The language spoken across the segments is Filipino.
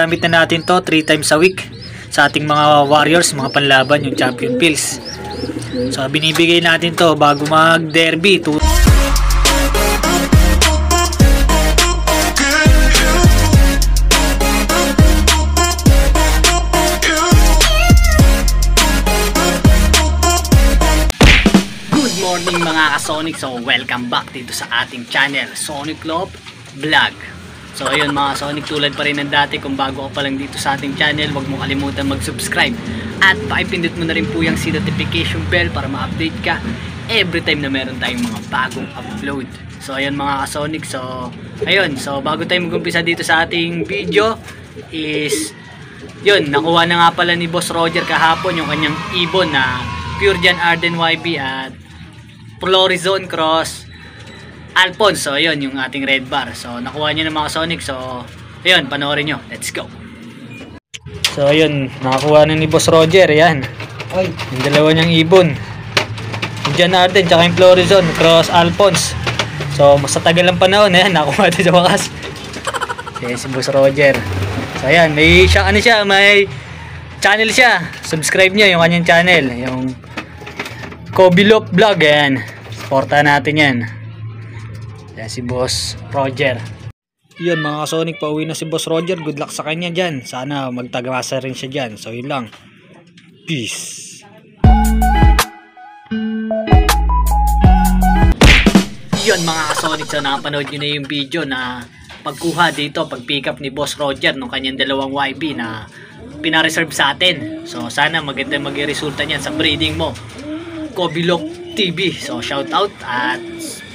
Gamit na natin to 3 times a week sa ating mga warriors, mga panlaban, yung champion pills. So binibigay natin to bago mag derby. Good morning mga ka-Sonic. So welcome back dito sa ating channel, Sonic Love Vlog. So ayun mga Sonic, tulad pa rin ng dati, kung bago ka pa lang dito sa ating channel, huwag mo kalimutan mag-subscribe at pakipindot mo na rin po yung notification bell para ma-update ka every time na meron tayong mga bagong upload. So ayun mga ka-Sonic, so ayun, so bago tayo mag-umpisa dito sa ating video is yun, nakuha na nga pala ni Boss Roger kahapon yung kanyang ibon na Pure Jan Arden YB at Florizon Cross Alphonse. So yun yung ating red bar. So nakuha niya ng mga Sonic. So ayun, panoorin nyo. Let's go. So ayun, nakakuha na ni Boss Roger. Yan, yung dalawa niyang ibon, yung Jan Arden tsaka yung Florizon Cross Alphonse. So mas tagal ng panahon. Ayan, nakuha ito sa wakas. Si Boss Roger. So ayan, may siya, ano siya, may channel siya. Subscribe nyo yung kanyang channel, yung Kobilop Vlog. Ayan, supportahan natin yan. Ayan, si Boss Roger. Yun mga Sonic, pauwi na si Boss Roger. Good luck sa kanya dyan. Sana magtagmasa rin siya dyan. So yun lang. Peace. Yun mga ka-Sonic, so nakapanood nyo na yung video na pagkuha dito, pag pick up ni Boss Roger ng kanyang dalawang YB na pinareserve sa atin. So sana maganda mag-resulta niyan sa breeding mo, Kobilok TV. So shout out at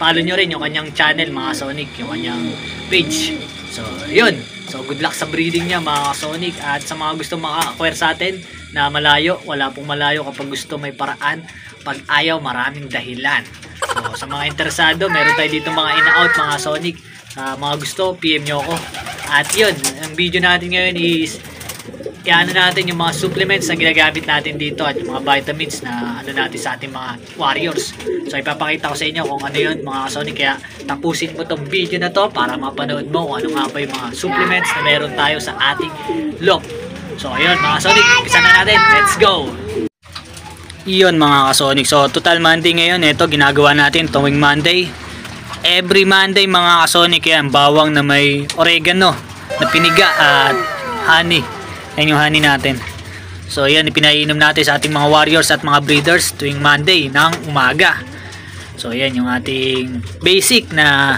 follow nyo rin yung kanyang channel mga Sonic, yung kanyang page. So yun, so good luck sa breeding niya mga Sonic. At sa mga gusto maka-acquire sa atin na malayo, wala pong malayo. Kapag gusto may paraan, pag ayaw maraming dahilan. So sa mga interesado, meron tayo dito mga in-out mga Sonic. Mga gusto, PM nyo ako. At yun, ang video natin ngayon is ano natin yung mga supplements na ginagamit natin dito at yung mga vitamins na ano natin sa ating mga warriors. So ipapakita ko sa inyo kung ano yun mga Sonic, kaya tapusin mo tong video na to para mapanood mo kung ano nga pa yung mga supplements na meron tayo sa ating lock. So ayun mga Sonic, umpisa na natin, let's go! Iyon mga ka-Sonic, so total Monday ngayon, ito ginagawa natin tuwing Monday. Every Monday mga ka-Sonic, yan, bawang na may oregano na piniga at honey. Yan yung honey natin. So yan, ipinainom natin sa ating mga warriors at mga breeders tuwing Monday ng umaga. So yan yung ating basic na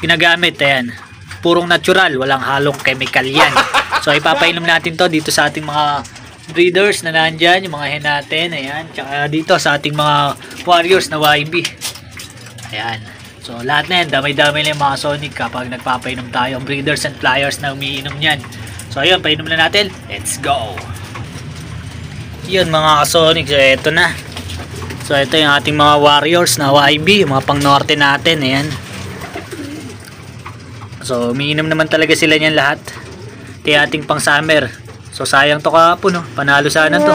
ginagamit. Ayan, purong natural, walang halong chemical yan. So ipapainom natin to dito sa ating mga breeders na nandyan, yung mga hen natin. Ayan, tsaka dito sa ating mga warriors na YB. Ayan, so lahat na yan, damay-damay lang yung mga Sonic kapag nagpapainom tayo, breeders and flyers na umiinom yan. So ayun, painom na natin. Let's go. Yun mga ka-Sonic, so ito na. So ito yung ating mga warriors na YB, yung mga pang norte natin. Ayan. So umiinom naman talaga sila niyan lahat. Ito yung ating pang summer. So sayang to kahapon, no? Panalo sana to.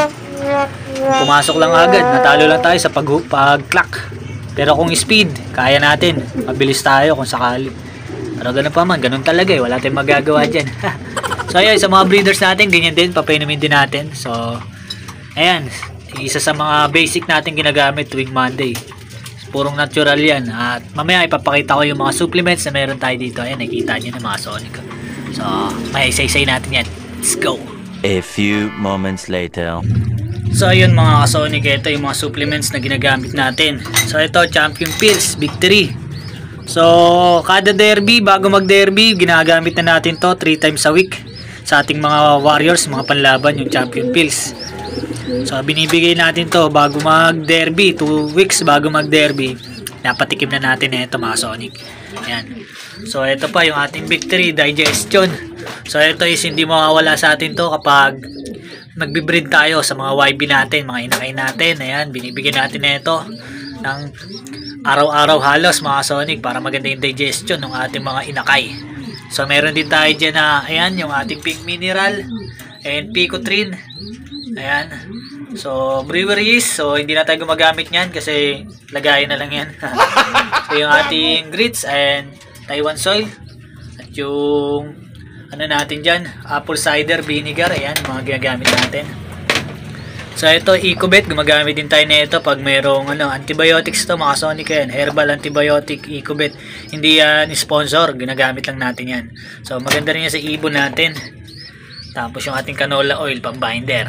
Pumasok lang agad, natalo lang tayo sa pag-clock. Pero kung speed, kaya natin. Mabilis tayo kung sakali. Pero ganun pa man, ganun talaga eh. Wala tayong magagawa dyan. So ayan, sa mga breeders natin, ganyan din, papainumin din natin. So ayan, isa sa mga basic natin ginagamit tuwing Monday. Purong natural yan. At mamaya ipapakita ko yung mga supplements na meron tayo dito. Ayan, nakikita nyo na mga Sonic. So may isa-isay natin yan. Let's go. A few moments later. So ayun mga ka-Sonic, ito yung mga supplements na ginagamit natin. So ito, Champion Pills, Victory. So kada derby, bago mag-derby, ginagamit na natin to 3 times a week sa ating mga warriors, mga panlaban, yung Champion Pills. So binibigay natin to bago mag-derby, 2 weeks bago mag-derby. Napatikim na natin ito mga Sonic. Ayan. So ito pa yung ating Victory Digestion. So ito is hindi mawawala sa atin to kapag nagbe-breed tayo sa mga YB natin, mga inakay natin. Ayan, binibigyan natin ito ng araw-araw halos mga Sonic para maganda yung digestion ng ating mga inakay. So meron din tayo dyan na ayan, yung ating pink mineral and Picotrine. Ayan. So breweries, so hindi na tayo gumagamit niyan kasi lagayan na lang yan. So yung ating grits and Taiwan soil at yung ano natin dyan, apple cider vinegar. Ayan, mga ginagamit natin. So ito, Ecobet, gumagamit din tayo nito pag mayroong antibiotics to mga Sonic. Yan, herbal antibiotic, Ecobet. Hindi yan sponsor, ginagamit lang natin yan. So maganda rin yan sa ibon natin. Tapos yung ating canola oil, pang binder.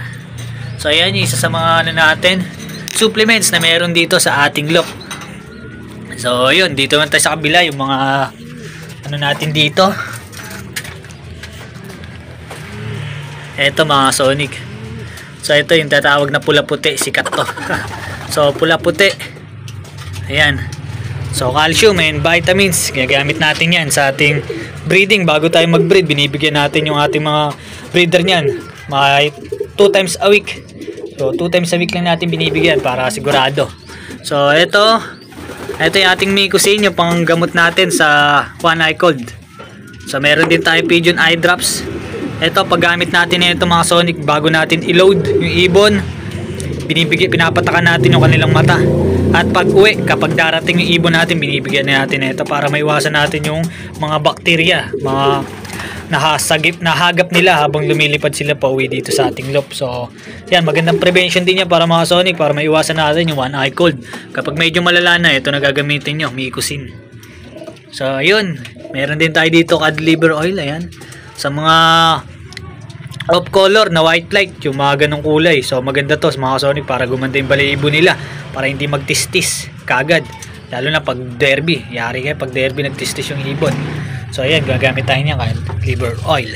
So ayan, yung isa sa mga natin, supplements na meron dito sa ating lop. So yun, dito naman tayo sa kabila, yung mga natin dito. Ito mga Sonic. So ito yung tatawag na pula-puti, sikat to. So pula-puti. Ayan. So calcium and vitamins, ginagamit natin yan sa ating breeding. Bago tayo mag-breed, binibigyan natin yung ating mga breeder niyan. Mga 2 times a week. So 2 times a week lang natin binibigyan para sigurado. So ito yung ating Mycosin, yung panggamot natin sa one eye cold. So meron din tayo pigeon eye drops. Ito, paggamit natin ito mga Sonic, bago natin i-load yung ibon, pinapatakan natin yung kanilang mata. At pag uwi, kapag darating yung ibon natin, binibigyan natin ito para maiwasan natin yung mga bakterya, mga nahagap nila habang lumilipad sila pa uwi dito sa ating lop. So yan, magandang prevention din yan para mga Sonic, para maiwasan natin yung one eye cold. Kapag medyo malala na, ito na gagamitin nyo, Mycosin. So yun, meron din tayo dito cod liver oil. Ayan, sa mga off color na white light, yung mga ganong kulay. So maganda to mga Sonic para gumanda yung balahibo nila, para hindi magtistis kagad, lalo na pag derby. Yari kayo pag derby nagtistis yung ibon. So ayan, gagamit tayo niya cod liver oil.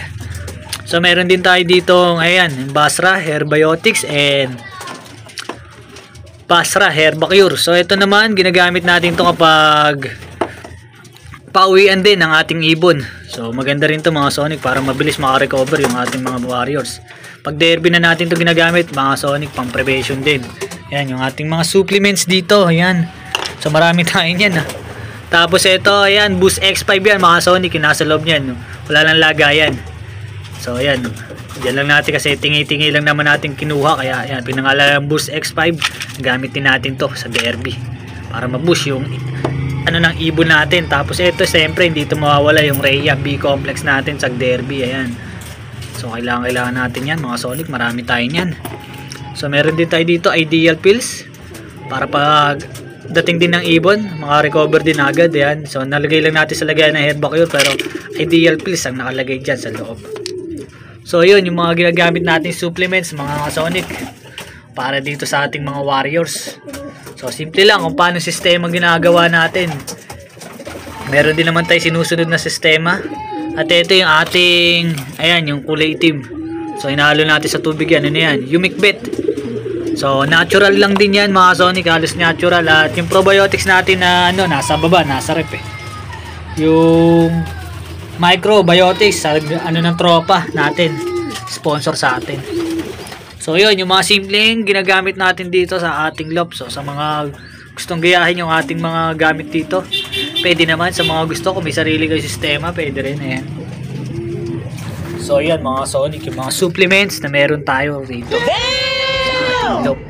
So meron din tayo dito, ayan, Basra Herbiotics and Basra Herbacure. So ito naman, ginagamit natin to kapag pauwian din ng ating ibon. So maganda rin to mga Sonic para mabilis makarecover yung ating mga warriors. Pag derby na natin to ginagamit mga Sonic, pang prevention din. Ayan yung ating mga supplements dito. Ayan, so marami tayo yan. Tapos ito, ayan, Boost X5 yan mga Sonic, yung nasa loob nyan, wala lang lagayan. So ayan, dyan lang natin kasi tingi-tingi lang naman natin kinuha, kaya ayan, pinangalan Boost X5. Gamit din natin to sa derby para ma-boost yung ng ibon natin. Tapos ito, siyempre hindi ito mawawala yung Rhea B complex natin sa derby. Ayan, so kailangan natin yan mga Sonic, marami tayo yan. So meron din tayo dito Ideal Pills para pag dating din ng ibon, maka-recover din agad. Ayan, so nalagay lang natin sa lagayan ng Herbacure, pero Ideal Pills ang nakalagay dyan sa loob. So yun, yung mga ginagamit natin supplements mga Sonic para dito sa ating mga warriors. So simple lang kung paano sistema ginagawa natin. Meron din naman tayo sinusunod na sistema. At ito yung ating, ayan, yung kulay itim. So inahalo natin sa tubig yan. Ano yan? Humicbet. So natural lang din yan mga Sonic, halos natural. At yung probiotics natin na nasa baba, nasa rep yung microbiotics ng tropa natin, sponsor sa atin. So yun, yung mga simpleng ginagamit natin dito sa ating lop. So sa mga gustong gayahin yung ating mga gamit dito, pwede naman. Sa mga gusto, kung may sarili kayo sistema, pwede rin. Ayan. So yan mga Sonic, yung mga supplements na meron tayo dito sa ating lop.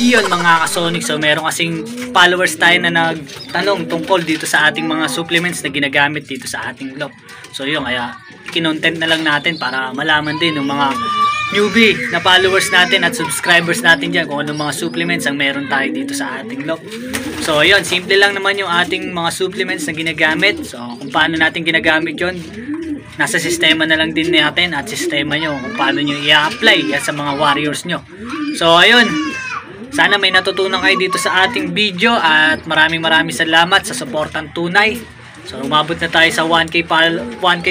Yun mga ka-Sonic, so meron kasing followers tayo na nagtanong tungkol dito sa ating mga supplements na ginagamit dito sa ating lop. So yun, kaya kinontent na lang natin para malaman din ng mga newbie na followers natin at subscribers natin dyan kung anong mga supplements ang meron tayo dito sa ating lop. So yun, simple lang naman yung ating mga supplements na ginagamit. So kung paano natin ginagamit yun, nasa sistema na lang din natin at sistema nyo kung paano nyo i-apply yan sa mga warriors nyo. So ayun, sana may natutunan kayo dito sa ating video at maraming salamat sa suportang tunay. So umabot na tayo sa 1K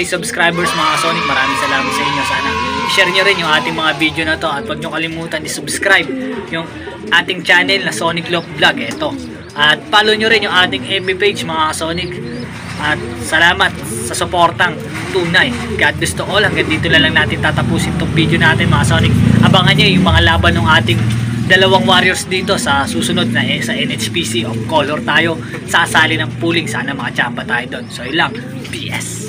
subscribers mga Sonic. Maraming salamat sa inyo. Sana i-share nyo rin yung ating mga video na to at huwag nyo kalimutan i-subscribe yung ating channel na Sonic Lop Vlog. Ito. At follow nyo rin yung ating FB page mga Sonic. At salamat sa suportang tunay. God bless to all. Hanggang dito lang natin tatapusin itong video natin mga Sonic. Abangan nyo yung mga laban ng ating dalawang warriors dito sa susunod na sa NHPC of color tayo. Sasali ng pooling. Sana makachamba tayo doon. So yun lang. PS.